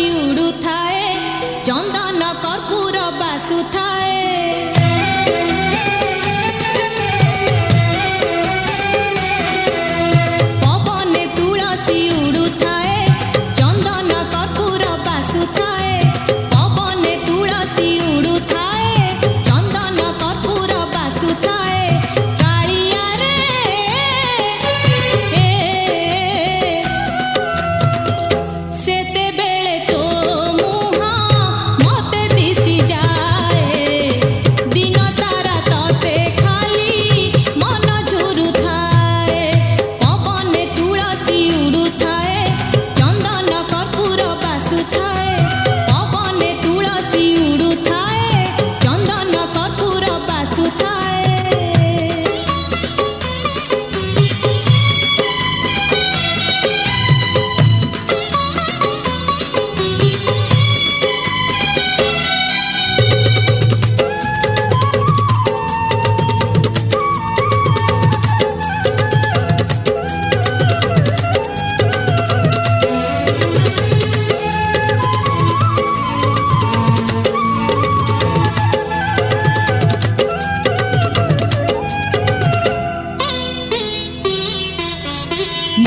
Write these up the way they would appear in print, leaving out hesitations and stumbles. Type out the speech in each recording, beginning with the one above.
उड़ुए चंदन कर्पूर बासुए पवने तुलसी उड़ुए चंदन कर्पूर बासुए पवने तुलसी उड़ुए चंदन कर्पूर बासुए कालिया सेते बेले तो मुह मते दिसी जाए दिन सारा तते खाली मन झुरु थाए पवने तुलसी उड़ुए चंदन कर्पूर बासुए पवने तुलसी उड़ुए चंदन कर्पूर बासुए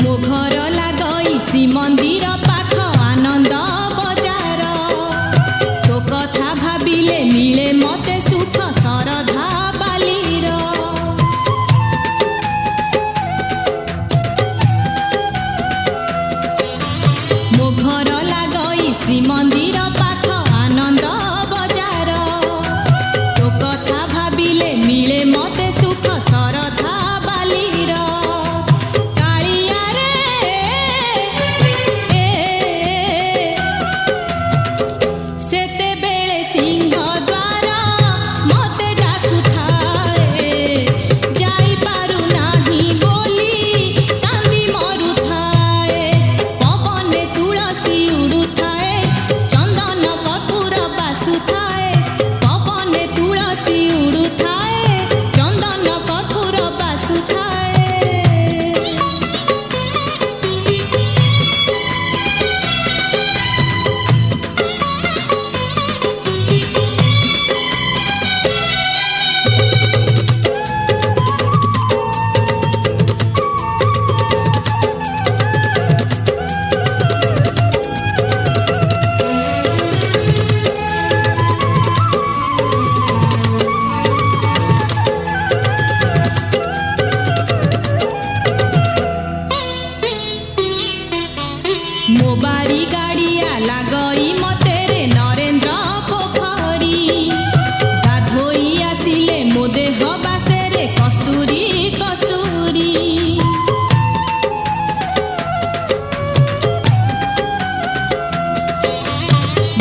मो घर लागई श्रीमंदिर पाख आनंद बजार तो कथा भाविले मिले मते सुख सरधा बालीर मो घर लागई श्रीमंदिर पाख आनंद बजार तो कथा भाविले मिले मते सुख सरधा बालीर मो बारी गाड़िया लागई मते रे नरेंद्र पोखरी गाधोई आसिले मो देह बासे रे कस्तूरी कस्तूरी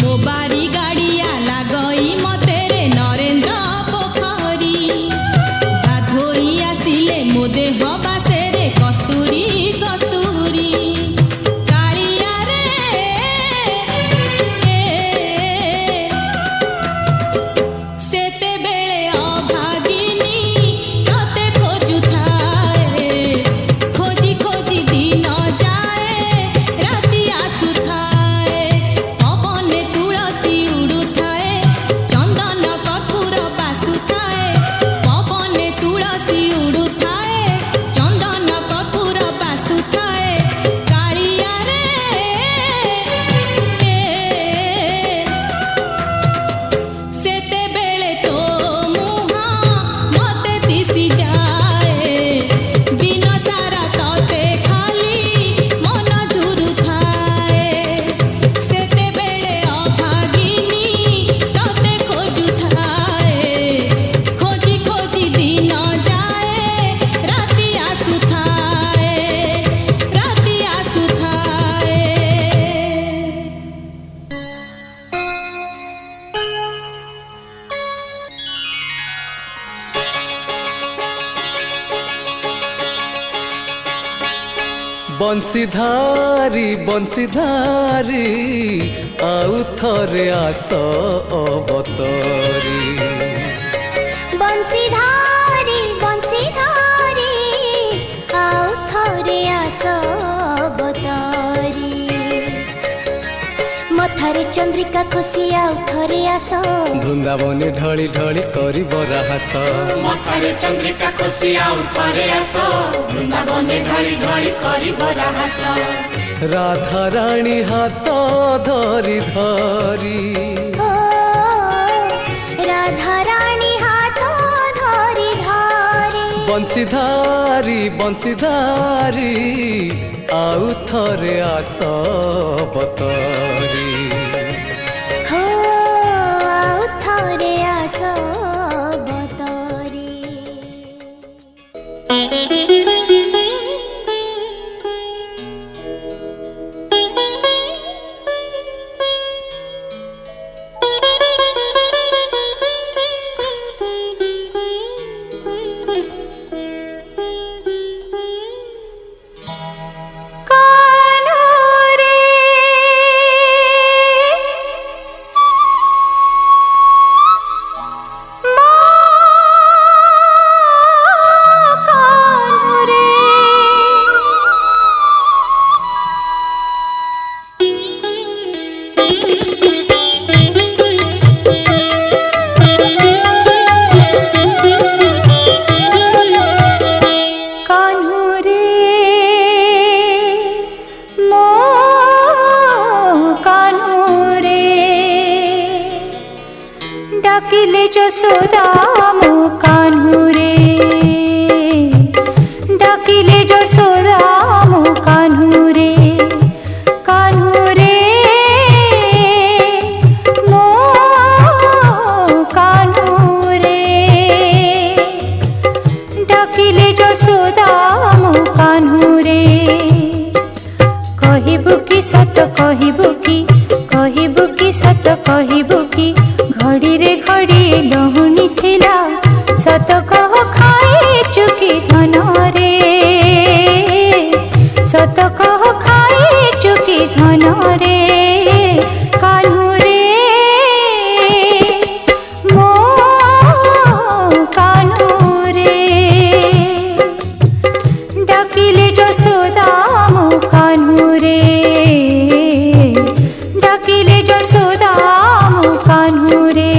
मो बारी गाड़िया लागई मते रे नरेंद्र पोखरी गाधोई आसिले मो देह बासे रे कस्तूरी कस्तूरी बंशीधारी बंशीधारी आउ थरे आस अवतरी बंशीधारी बंशीधारी आउ थरे आस अवतरी मथारे चंद्रिका खुशी आउ थरे आस बृंदावने ढली ढली करी बराहास मथारे चंद्रिका खुशी आउ थरे आस बृंदावने ढली ढली करी बराहास राधा रानी हाथ धरी धरी हो राधा रानी हाथ धरी धरी बंशीधारी बंशीधारी आउ थरे आस बतरी हो आउ थरे आस बतरी डाकिले যশোদা মো কানহু রে ডাকিলে যশোদা মো কানহু রে মো কানহু রে ডাকিলে যশোদা মো কানহু রে কহিবু কি সত কহিবু কি সত কহিবু কি घड़ी रे घड़ी लहुनी थिला सत कह खाए चुकी धन रे सत कह खाए चुकी धन रे कान्हू रे मो कान्हू रे डाकिले যশোদা मो कान्हू रे डाकिले যশোদা मो कान्हू रे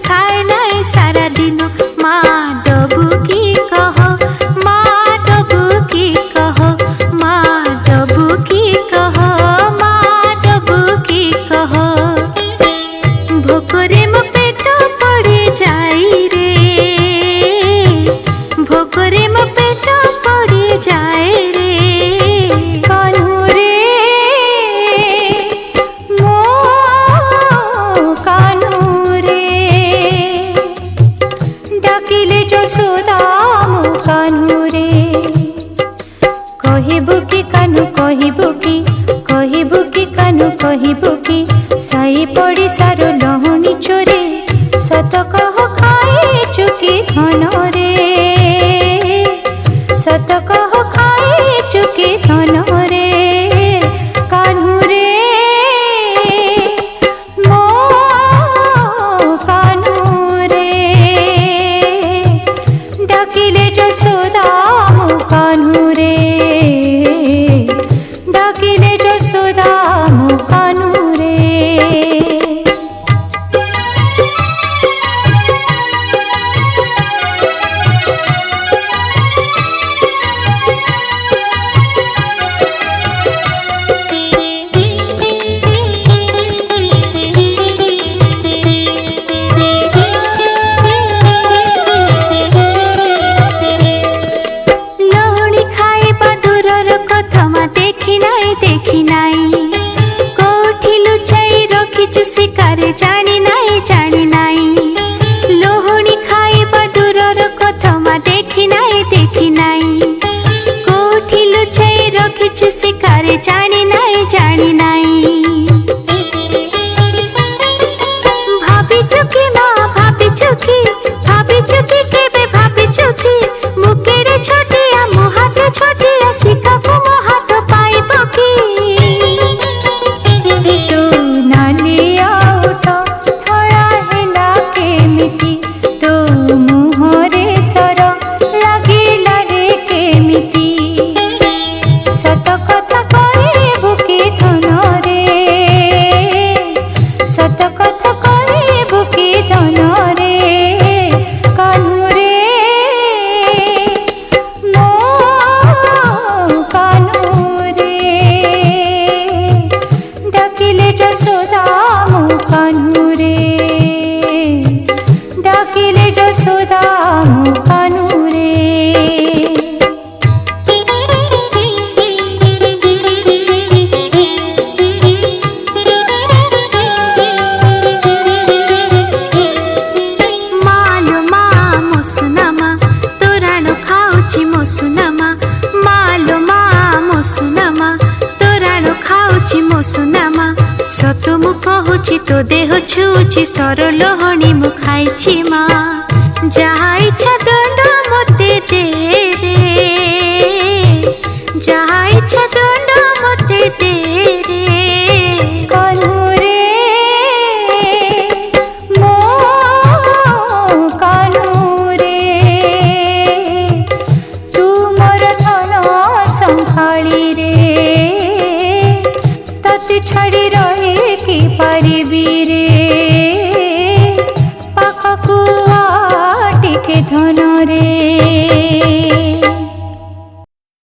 खाए नहीं सारा दिन माँ डबू की कहो माँ डबू की कहो माँ डबू की कहो माँ डबू की कहो भोकरे मो पेट पड़ी जाई रे भोकरे मो पेट पड़ी जाए रे कान्हू रे मो कान्हू डाकिले যশোদা মো কানহু রে কহিবু কি কানহু কহিবু কি কানহু কহিবু কি সাই পড়িশার লহুনি চোরে সত কহ খাए চুকি ধন রে সত কহ খাए চুকি ধন রে কানহু রে মো কানহু রে ডাকিলে যশোদা মো কানহু রে ডাকিলে যশোদা মো কানহু রে ଶିକାରେ ଜାଣି ନାଇଁ ଲୋହଣୀ ଖାଇବା ଦୂରର କଥା ମା ଦେଖି ନାଇଁ କୋଉଠି ଲୁଚାଇ ରଖିଛୁ ଶିକାରେ ଜାଣି ନାଇଁ ଭାବିଛୁ କି ମା ଭାବିଛୁ କି କେବେ ଭାବିଛୁ କି ମୁକେରେ ଛୋଟିଆ ମୋ ହାତ ଛୋଟିଆ ଶିକାକୁ ମୋ ହାତ ପାଇବ କି ତୁ ନାଲିଆ ଓଠ ଧଳା ହେଲା କେମିତି ତୋ ମୁହଁରେ ସର ଲାଗିଲା ରେ କେମିତି ସତ କଥା କହିବୁ କି ଧନରେ ସତ କଥା କହିବୁ କି ଧନରେ କାହ୍ନୁରେ ମୋ କାହ୍ନୁରେ ଡାକିଲେ ଯଶୋଦା ମୋ କାହ୍ନୁରେ ଡାକିଲେ ଯଶୋଦା ମୋ କାହ୍ନୁରେ ମାଲୋ ମା ମୋ ସୁନାମା ତୋରାଣ ଖାଉଛି ମୋ ସୁନାମା ମାଲୋ ମା ମୋ ସୁନାମା ତୋରାଣ ଖାଉଛି ମୋ ସୁନାମା ସତ ମୁଁ କହୁଛି ତୋ ଦେହ ଛୁଉଛି ସରଲୋହଣୀ ମୁଁ ଖାଇଛି ମା ଯାହା ଇଚ୍ଛା ଦଣ୍ଡ ମୋତେ ଦେ ରେ ଯାହା ଇଚ୍ଛା ଦଣ୍ଡ ମୋତେ ଦେ ରେ କାହ୍ନୁରେ ମୋ କାହ୍ନୁରେ ତୁ ମୋର ଧନ ସମ୍ଭାଳି ରେ ତତେ ଛାଡ଼ି ରହି କି ପାରିବି